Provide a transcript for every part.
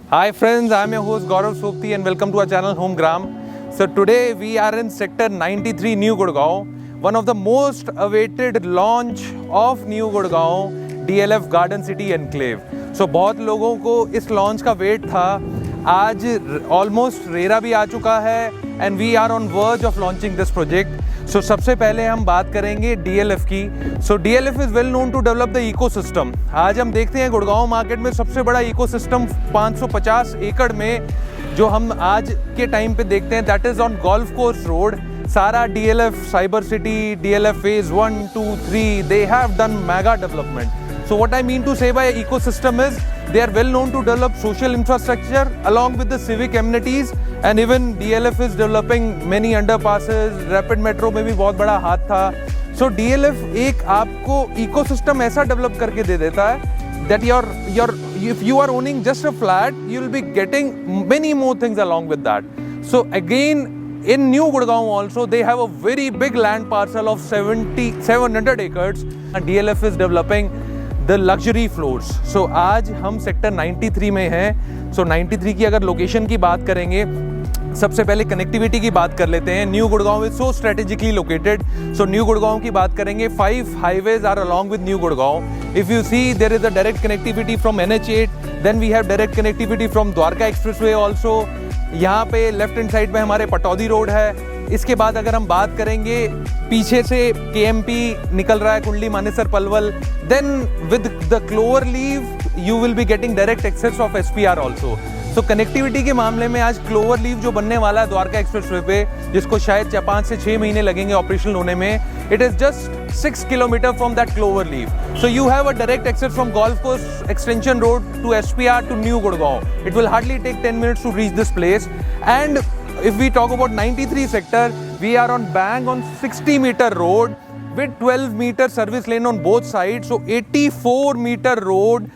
Hi friends, I am your host Gaurav Sopti and welcome to our channel Home Gram. So today we are in sector 93 New Gurgaon, one of the most awaited launch of New Gurgaon DLF Garden City Enclave. So बहुत लोगों को इस launch का wait था. आज almost RERA भी आ चुका है and we are on verge of launching this project. So सबसे पहले हम बात करेंगे DLF की. So DLF is well known to develop the ecosystem. आज हम देखते हैं गुड़गांव मार्केट में सबसे बड़ा इकोसिस्टम 550 एकड़ में जो हम आज के टाइम पे देखते हैं, that is on golf course road. सारा DLF cyber city, DLF phase 1, 2, 3, they have done mega development. So what I mean to say by ecosystem is they are well known to develop social infrastructure along with the civic amenities, and even DLF is developing many underpasses. Rapid metro में भी बहुत बड़ा हाथ था. So DLF एक आपको ecosystem ऐसा develop करके दे देता है that if you are owning just a flat, you will be getting many more things along with that. So again, in New Gurgaon also they have a very big land parcel of 700 acres and DLF is developing the luxury floors. So आज हम sector 93 में हैं. सो 93 की अगर location की बात करेंगे, सबसे पहले कनेक्टिविटी की बात कर लेते हैं. New Gurgaon is so strategically located. So new Gurgaon की बात करेंगे, 5 highways are along with new Gurgaon. If you see there is a direct connectivity from NH8, then we have direct connectivity from Dwarka expressway also. यहाँ पे लेफ्ट हैंड साइड पे हमारे Pataudi road है. इसके बाद अगर हम बात करेंगे, पीछे से KMP निकल रहा है, Kundli Manesar Palwal. Then with the cloverleaf you will be getting direct access of SPR also. So connectivity के मामले में आज क्लोवर लीव जो बनने वाला है द्वारका एक्सप्रेसवे पे, जिसको शायद 5 से 6 महीने लगेंगे ऑपरेशनल होने में, it is just 6 kilometre from that cloverleaf. So you have a direct access from golf course extension road to SPR to new Gurgaon. It will hardly take 10 minutes to reach this place. And if we talk about 93 sector, we are on bang on 60-meter road with 12-meter service lane on both sides. So 84-meter road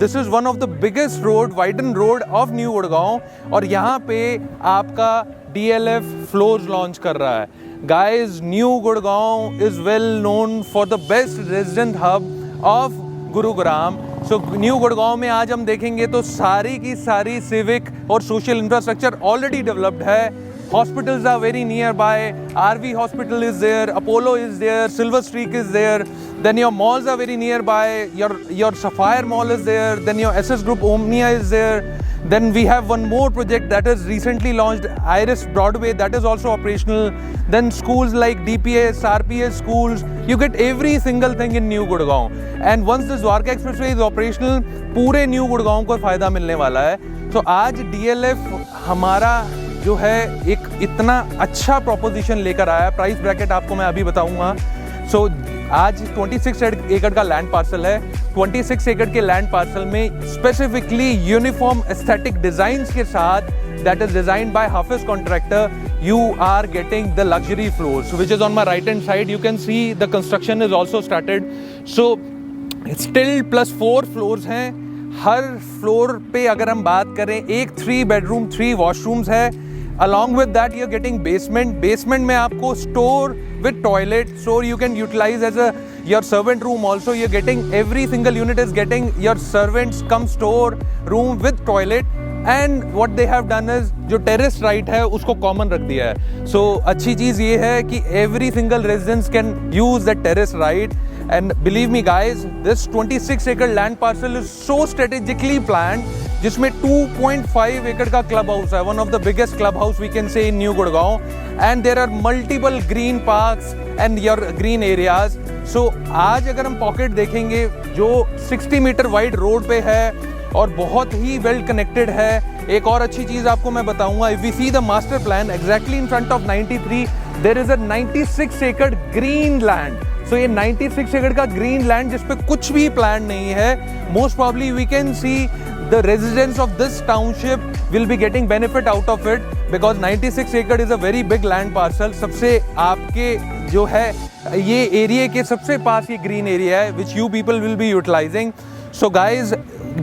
this is one of the biggest road, widened road of New Gurgaon. और यहाँ पे आपका DLF floors launch कर रहा है. Guys, New Gurgaon is well known for the best resident hub of Gurugram. So new Gurgaon में आज हम देखेंगे तो सारी की सारी सिविक और सोशल इंफ्रास्ट्रक्चर ऑलरेडी डेवलप्ड है. Hospitals are very nearby. RV hospital is there, Apollo is there, Silver Streak is there. Then your malls are very nearby. Your Sapphire Mall is there. Then your SS Group Omnia is there. Then we have one more project that is recently launched, Iris Broadway, that is also operational. Then schools like DPS, RPS schools, you get every single thing in New Gurgaon. And once this Dwarka Expressway is operational, पूरे New Gurgaon को फ़ायदा मिलने वाला है. So आज DLF हमारा जो है एक इतना अच्छा प्रोपोजिशन लेकर आया है. प्राइस ब्रैकेट आपको मैं अभी बताऊंगा. सो आज 26 एकड़ का लैंड पार्सल है. 26 एकड़ के लैंड पार्सल में स्पेसिफिकली यूनिफॉर्म एस्थेटिक डिजाइन्स के साथ, that is designed by Hafeez Contractor, you are getting the luxury floors, which is on my right hand side. You can see the construction is also started. So still plus 4 floors हैं. हर floor पे अगर हम बात करें, एक 3 bedroom 3 washrooms है. Along with that you're getting basement. Basement में आपको store with toilet, so you can utilize as your servant room also. You're getting every single unit is getting your servants come store room with toilet. And what they have done is जो terrace right है उसको common रख दिया है. So अच्छी चीज़ ये है कि every single residents can use the terrace right. And believe me guys, this 26 acre land parcel is so strategically planned, जिसमें 2.5 एकड़ का क्लब हाउस है, one of the biggest club house we can say in new Gurgaon. And there are multiple green parks and your green areas. So आज अगर हम pocket देखेंगे जो 60 metre wide road पे है और बहुत ही वेल कनेक्टेड है. एक और अच्छी चीज़ आपको मैं बताऊंगा, if we see the master plan exactly in front of 93 there is a 96 एकड़ ग्रीन लैंड. सो ये 96 एकड़ का ग्रीन लैंड जिस पे कुछ भी प्लान नहीं है, most probably we can see the residents of this township will be getting benefit out of it because 96 acre is a very big land parcel. सबसे आपके जो है ये एरिया के सबसे पास ये ग्रीन एरिया है which you people will be utilizing. So guys,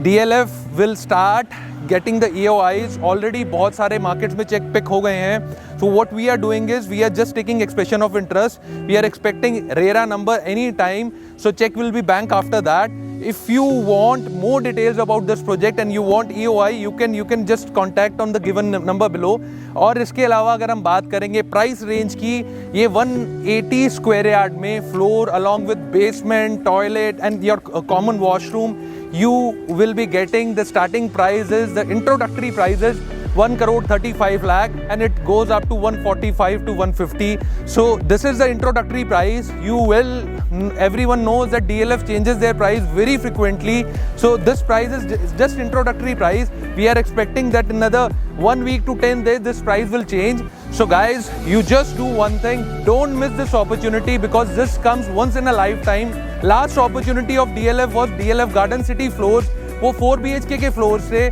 DLF will start getting the EOIs. Already बहुत सारे markets में check pick हो गए हैं. So what we are doing is we are just taking expression of interest. We are expecting RERA number any time. So check will be banked after that. if you want more details about this project and you want EOI, you can just contact on the given number below. और इसके अलावा अगर हम बात करेंगे price range की, ये 180 square yard में floor along with basement, toilet and your common washroom, you will be getting the starting prices, the introductory prices 1 crore 35 lakh and it goes up to 145 to 150. So this is the introductory price. Everyone knows that DLF changes their price very frequently. So this price is just introductory price. We are expecting that in another 1 week to 10 days this price will change. So guys, you just do one thing, don't miss this opportunity because this comes once in a lifetime. Last opportunity of DLF was DLF Garden City floors. वो 4 BHK के floors थे.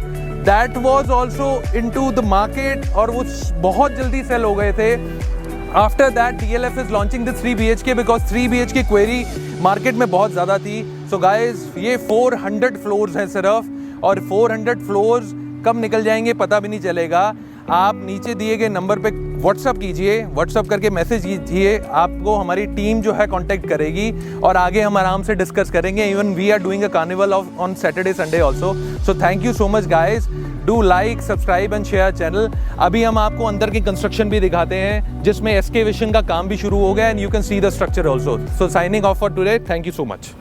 That was also into the market और वो बहुत जल्दी cell हो गए थे. After that DLF is launching the 3 BHK because 3 BHK query market में बहुत ज़्यादा थी. So guys, ये 400 floors हैं सिर्फ और 400 floors कब निकल जाएंगे पता भी नहीं चलेगा. आप नीचे दिए गए नंबर पे व्हाट्सअप कीजिए, व्हाट्सअप करके मैसेज कीजिए, आपको हमारी टीम जो है कांटेक्ट करेगी और आगे हम आराम से डिस्कस करेंगे. Even we are doing a carnival on Saturday Sunday also. So thank you so much guys. Do like, subscribe and share channel. अभी हम आपको अंदर की कंस्ट्रक्शन भी दिखाते हैं जिसमें एक्सकेवेशन का काम भी शुरू हो गया and you can see the structure also. So signing off for today. Thank you so much.